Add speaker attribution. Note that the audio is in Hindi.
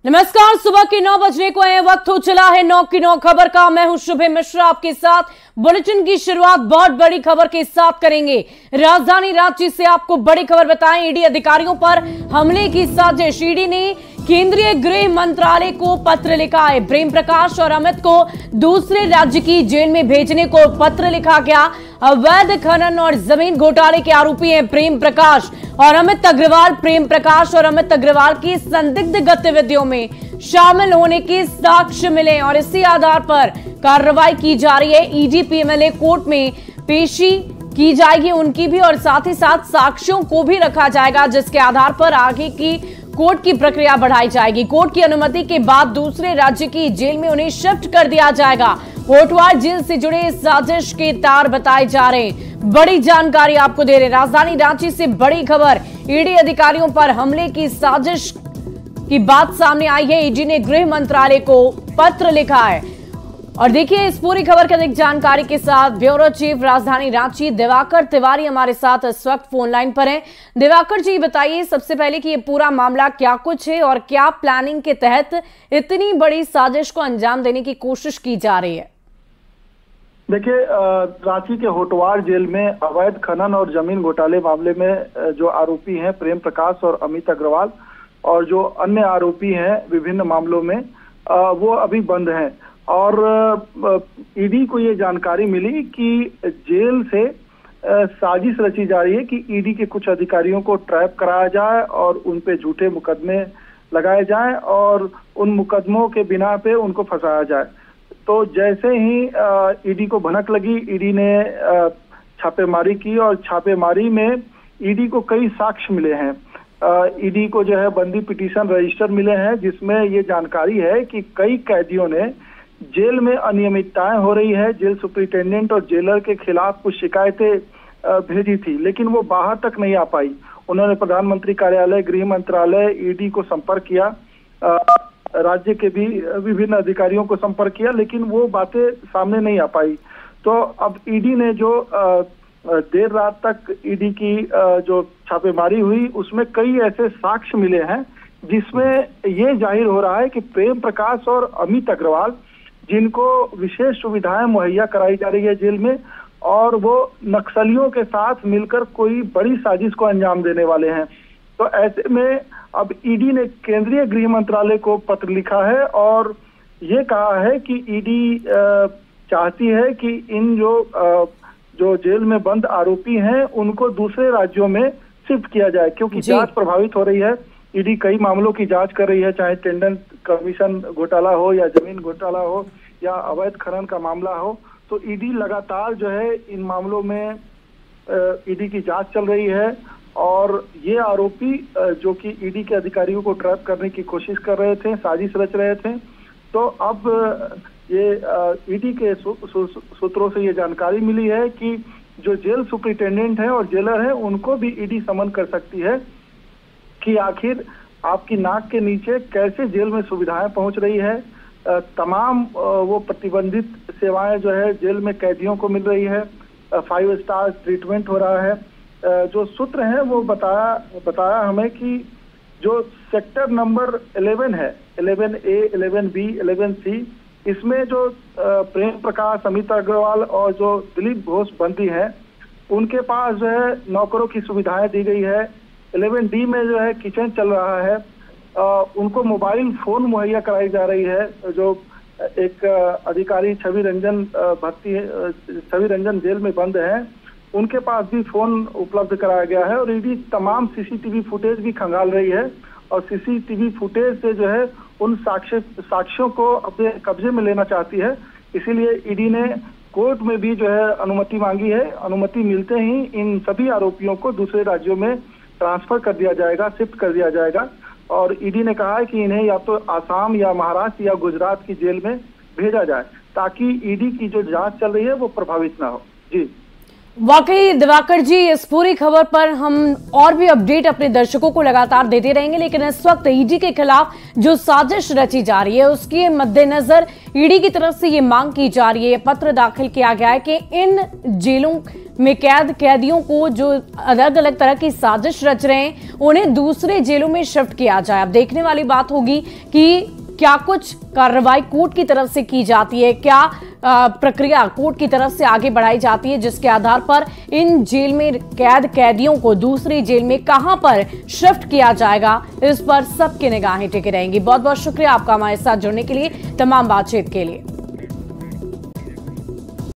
Speaker 1: नमस्कार, सुबह के 9 बजने को है, वक्त हो चला है 9 की 9 खबर का। मैं हूं शुभे मिश्रा आपके साथ। बुलेटिन की शुरुआत बहुत बड़ी खबर के साथ करेंगे। राजधानी रांची से आपको बड़ी खबर बताएं। ईडी अधिकारियों पर हमले की साजिश। ईडी ने केंद्रीय गृह मंत्रालय को पत्र लिखा है। प्रेम प्रकाश और अमित को दूसरे राज्य की जेल में भेजने को पत्र लिखा गया। अवैध खनन और जमीन घोटाले के आरोपी हैं प्रेम प्रकाश और अमित अग्रवाल। प्रेम प्रकाश और अमित अग्रवाल की संदिग्ध गतिविधियों में शामिल होने के साक्ष्य मिले और इसी आधार पर कार्रवाई की जा रही है। ईडी पीएमएलए कोर्ट में पेशी की जाएगी उनकी भी, और साथ ही साथ साक्ष्यों को भी रखा जाएगा, जिसके आधार पर आगे की कोर्ट की प्रक्रिया बढ़ाई जाएगी। कोर्ट की अनुमति के बाद दूसरे राज्य की जेल में उन्हें शिफ्ट कर दिया जाएगा। होटवार जेल से जुड़े साजिश के तार बताए जा रहे हैं। बड़ी जानकारी आपको दे रहे हैं। राजधानी रांची से बड़ी खबर। ईडी अधिकारियों पर हमले की साजिश की बात सामने आई है। ईडी ने गृह मंत्रालय को पत्र लिखा है और देखिए इस पूरी खबर की अधिक जानकारी के साथ ब्यूरो चीफ राजधानी रांची दिवाकर तिवारी हमारे साथ इस वक्त फोन लाइन पर हैं। दिवाकर जी, बताइए सबसे पहले कि ये पूरा मामला क्या कुछ है और क्या प्लानिंग के तहत इतनी बड़ी साजिश को अंजाम देने की कोशिश की जा रही है।
Speaker 2: देखिए, रांची के होटवार जेल में अवैध खनन और जमीन घोटाले मामले में जो आरोपी हैं प्रेम प्रकाश और अमित अग्रवाल और जो अन्य आरोपी हैं विभिन्न मामलों में वो अभी बंद हैं। और ईडी को ये जानकारी मिली कि जेल से साजिश रची जा रही है कि ईडी के कुछ अधिकारियों को ट्रैप कराया जाए और उन पे झूठे मुकदमे लगाए जाएं और उन मुकदमों के बिना पे उनको फंसाया जाए। तो जैसे ही ईडी को भनक लगी, ईडी ने छापेमारी की और छापेमारी में ईडी को कई साक्ष्य मिले हैं। ईडी को जो है बंदी पिटीशन रजिस्टर मिले हैं, जिसमें ये जानकारी है कि कई कैदियों ने जेल में अनियमितताएं हो रही है। जेल सुपरिटेंडेंट और जेलर के खिलाफ कुछ शिकायतें भेजी थी, लेकिन वो बाहर तक नहीं आ पाई। उन्होंने प्रधानमंत्री कार्यालय, गृह मंत्रालय, ईडी को संपर्क किया, राज्य के भी विभिन्न अधिकारियों को संपर्क किया, लेकिन वो बातें सामने नहीं आ पाई। तो अब ईडी ने जो देर रात तक ईडी की जो छापेमारी हुई उसमें कई ऐसे साक्ष्य मिले हैं जिसमें ये जाहिर हो रहा है कि प्रेम प्रकाश और अमित अग्रवाल, जिनको विशेष सुविधाएं मुहैया कराई जा रही है जेल में, और वो नक्सलियों के साथ मिलकर कोई बड़ी साजिश को अंजाम देने वाले हैं। तो ऐसे में अब ईडी ने केंद्रीय गृह मंत्रालय को पत्र लिखा है और ये कहा है कि ईडी चाहती है कि इन जो जेल में बंद आरोपी हैं उनको दूसरे राज्यों में शिफ्ट किया जाए, क्योंकि जांच प्रभावित हो रही है। ईडी कई मामलों की जांच कर रही है, चाहे टेंडर कमीशन घोटाला हो या जमीन घोटाला हो या अवैध खनन का मामला हो। तो ईडी लगातार जो है इन मामलों में ईडी की जांच चल रही है और ये आरोपी जो कि ईडी के अधिकारियों को ट्रैप करने की कोशिश कर रहे थे, साजिश रच रहे थे। तो अब ये ईडी के सूत्रों से ये जानकारी मिली है कि जो जेल सुपरिटेंडेंट है और जेलर है उनको भी ईडी समन कर सकती है कि आखिर आपकी नाक के नीचे कैसे जेल में सुविधाएं पहुंच रही है। तमाम वो प्रतिबंधित सेवाएं जो है जेल में कैदियों को मिल रही है, 5 स्टार ट्रीटमेंट हो रहा है। जो सूत्र हैं वो बताया हमें कि जो सेक्टर नंबर 11 है, 11A, 11B, 11C, इसमें जो प्रेम प्रकाश, अमित अग्रवाल और जो दिलीप घोष बंदी हैं उनके पास जो है नौकरों की सुविधाएं दी गई है। 11D में जो है किचन चल रहा है, उनको मोबाइल फोन मुहैया कराई जा रही है। जो एक अधिकारी छवि रंजन जेल में बंद हैं, उनके पास भी फोन उपलब्ध कराया गया है और ईडी तमाम सीसीटीवी फुटेज भी खंगाल रही है और सीसीटीवी फुटेज से जो है उन साक्ष्यों को अपने कब्जे में लेना चाहती है। इसीलिए ईडी ने कोर्ट में भी जो है अनुमति मांगी है। अनुमति मिलते ही इन सभी आरोपियों को दूसरे राज्यों में ट्रांसफर कर दिया जाएगा, शिफ्ट कर दिया जाएगा। और ईडी ने कहा है कि इन्हें या तो आसाम या महाराष्ट्र या गुजरात की जेल में भेजा जाए ताकि ईडी की जो जांच चल रही है वो प्रभावित ना हो। जी
Speaker 1: वाकई दिवाकर जी, इस पूरी खबर पर हम और भी अपडेट अपने दर्शकों को लगातार देते रहेंगे, लेकिन इस वक्त ईडी के खिलाफ जो साजिश रची जा रही है उसके मद्देनजर ईडी की तरफ से ये मांग की जा रही है, पत्र दाखिल किया गया है कि इन जेलों में कैदियों को जो अलग अलग तरह की साजिश रच रहे हैं उन्हें दूसरे जेलों में शिफ्ट किया जाए। अब देखने वाली बात होगी कि क्या कुछ कार्रवाई कोर्ट की तरफ से की जाती है, क्या प्रक्रिया कोर्ट की तरफ से आगे बढ़ाई जाती है, जिसके आधार पर इन जेल में कैदियों को दूसरी जेल में कहां पर शिफ्ट किया जाएगा, इस पर सबकी निगाहें टिकी रहेंगी। बहुत बहुत शुक्रिया आपका हमारे साथ जुड़ने के लिए, तमाम बातचीत के लिए।